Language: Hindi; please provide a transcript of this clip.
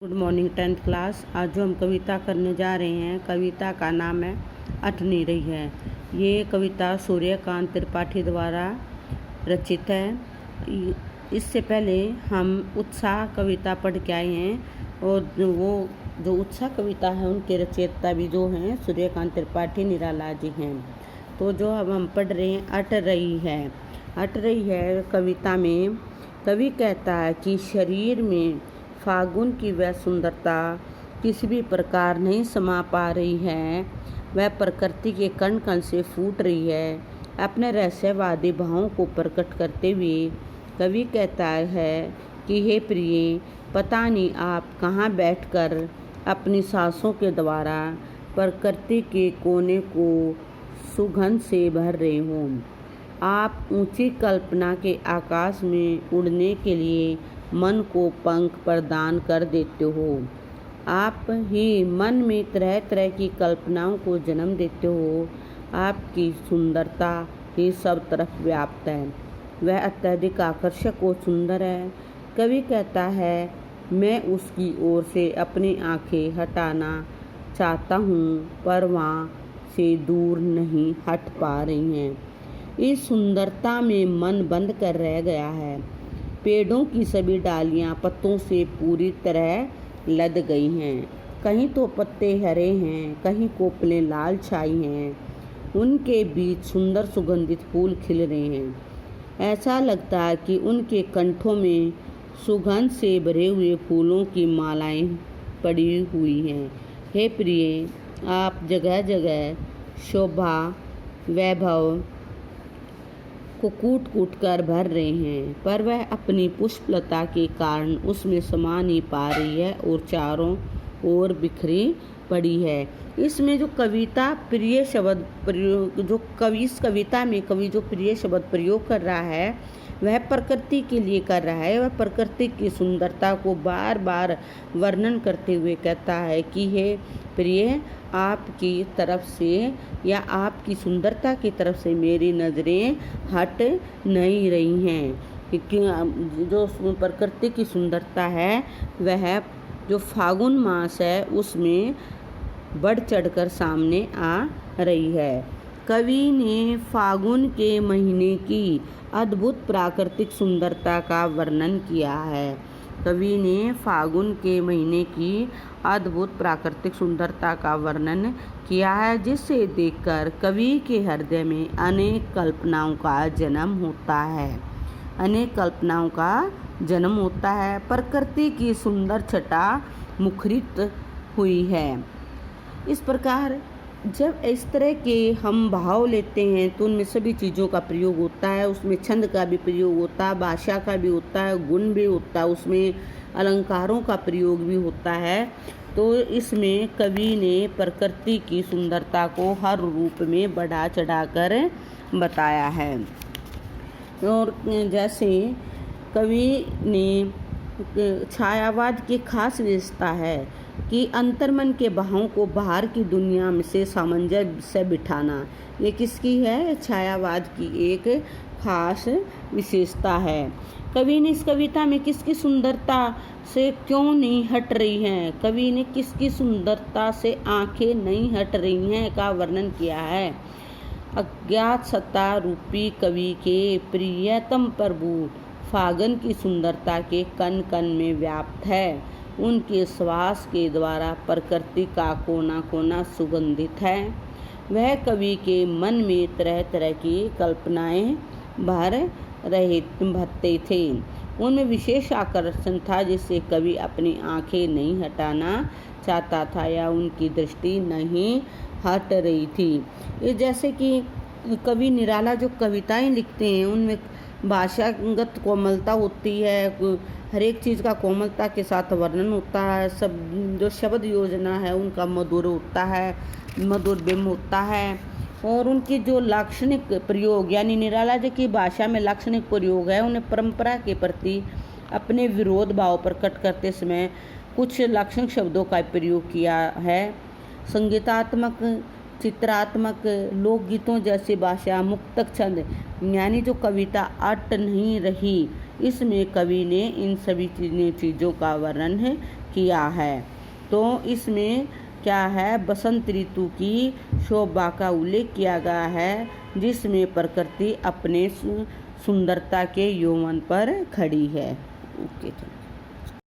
Good morning 10th class. आज जो हम कविता करने जा रहे हैं, कविता का नाम है अठनी रही है। ये कविता सूर्यकांत त्रिपाठी द्वारा रचित है। इससे पहले हम उत्साह कविता पढ़ के आए हैं और वो जो उत्साह कविता है उनके रचयिता भी जो हैं सूर्यकांत त्रिपाठी निराला जी हैं। तो जो अब हम पढ़ रहे हैं अट रही है कविता में कवि कहता है कि शरीर में फागुन की वह सुंदरता किसी भी प्रकार नहीं समा पा रही है। वह प्रकृति के कण कण से फूट रही है। अपने रहस्यवादी भावों को प्रकट करते हुए कवि कहता है कि हे प्रिय, पता नहीं आप कहाँ बैठकर अपनी सांसों के द्वारा प्रकृति के कोने को सुगंध से भर रहे हो। आप ऊंची कल्पना के आकाश में उड़ने के लिए मन को पंख प्रदान कर देते हो। आप ही मन में तरह तरह की कल्पनाओं को जन्म देते हो। आपकी सुंदरता ही सब तरफ व्याप्त है। वह अत्यधिक आकर्षक और सुंदर है। कवि कहता है, मैं उसकी ओर से अपनी आंखें हटाना चाहता हूँ, पर वहाँ से दूर नहीं हट पा रही हैं। इस सुंदरता में मन बंद कर रह गया है। पेड़ों की सभी डालियां पत्तों से पूरी तरह लद गई हैं। कहीं तो पत्ते हरे हैं, कहीं कोपलें लाल छाई हैं। उनके बीच सुंदर सुगंधित फूल खिल रहे हैं। ऐसा लगता है कि उनके कंठों में सुगंध से भरे हुए फूलों की मालाएं पड़ी हुई हैं। हे प्रिय, आप जगह जगह शोभा वैभव को कूट कूट कर भर रहे हैं, पर वह अपनी पुष्पलता के कारण उसमें समा नहीं पा रही है और चारों ओर बिखरी पड़ी है। इसमें जो कविता प्रिय शब्द प्रयोग जो कवि इस कविता में कवि जो प्रिय शब्द प्रयोग कर रहा है वह प्रकृति के लिए कर रहा है। वह प्रकृति की सुंदरता को बार बार वर्णन करते हुए कहता है कि हे प्रिय, आपकी तरफ से या आपकी सुंदरता की तरफ से मेरी नज़रें हट नहीं रही हैं। क्योंकि जो प्रकृति की सुंदरता है वह जो फागुन मास है उसमें बढ़ चढ़कर सामने आ रही है। कवि ने फागुन के महीने की अद्भुत प्राकृतिक सुंदरता का वर्णन किया है। कवि ने फागुन के महीने की अद्भुत प्राकृतिक सुंदरता का वर्णन किया है, जिसे देखकर कवि के हृदय में अनेक कल्पनाओं का जन्म होता है। प्रकृति की सुंदर छटा मुखरित हुई है। इस प्रकार जब इस तरह के हम भाव लेते हैं तो उनमें सभी चीज़ों का प्रयोग होता है। उसमें छंद का भी प्रयोग होता है, भाषा का भी होता है, गुण भी होता है, उसमें अलंकारों का प्रयोग भी होता है। तो इसमें कवि ने प्रकृति की सुंदरता को हर रूप में बढ़ा चढ़ाकर बताया है। और जैसे कवि ने छायावाद की खास विशेषता है कि अंतर्मन के भावों को बाहर की दुनिया में से सामंजस्य से बिठाना। ये किसकी है? छायावाद की एक खास विशेषता है। कवि ने इस कविता में किसकी सुंदरता से क्यों नहीं हट रही हैं, कवि ने किसकी सुंदरता से आंखें नहीं हट रही हैं का वर्णन किया है। अज्ञात सत्ता रूपी कवि के प्रियतम प्रभु फागुन की सुंदरता के कण कण में व्याप्त है। उनके श्वास के द्वारा प्रकृति का कोना कोना सुगंधित है। वह कवि के मन में तरह तरह की कल्पनाएं भरते थे। उनमें विशेष आकर्षण था जिससे कवि अपनी आंखें नहीं हटाना चाहता था या उनकी दृष्टि नहीं हट रही थी। ये जैसे कि कवि निराला जो कविताएं लिखते हैं उनमें भाषागत कोमलता होती है। हर एक चीज़ का कोमलता के साथ वर्णन होता है। सब जो शब्द योजना है उनका मधुर होता है, मधुर बिंब होता है। और उनकी जो लाक्षणिक प्रयोग यानी निराला जी की भाषा में लाक्षणिक प्रयोग है, उन्हें परंपरा के प्रति अपने विरोध भाव प्रकट करते समय कुछ लाक्षणिक शब्दों का प्रयोग किया है। संगीतात्मक, चित्रात्मक, लोकगीतों जैसी भाषा, मुक्तक छंद यानी जो कविता अट नहीं रही, इसमें कवि ने इन सभी चीज़ों का वर्णन किया है। तो इसमें क्या है, बसंत ऋतु की शोभा का उल्लेख किया गया है, जिसमें प्रकृति अपने सुंदरता के यौवन पर खड़ी है। ओके।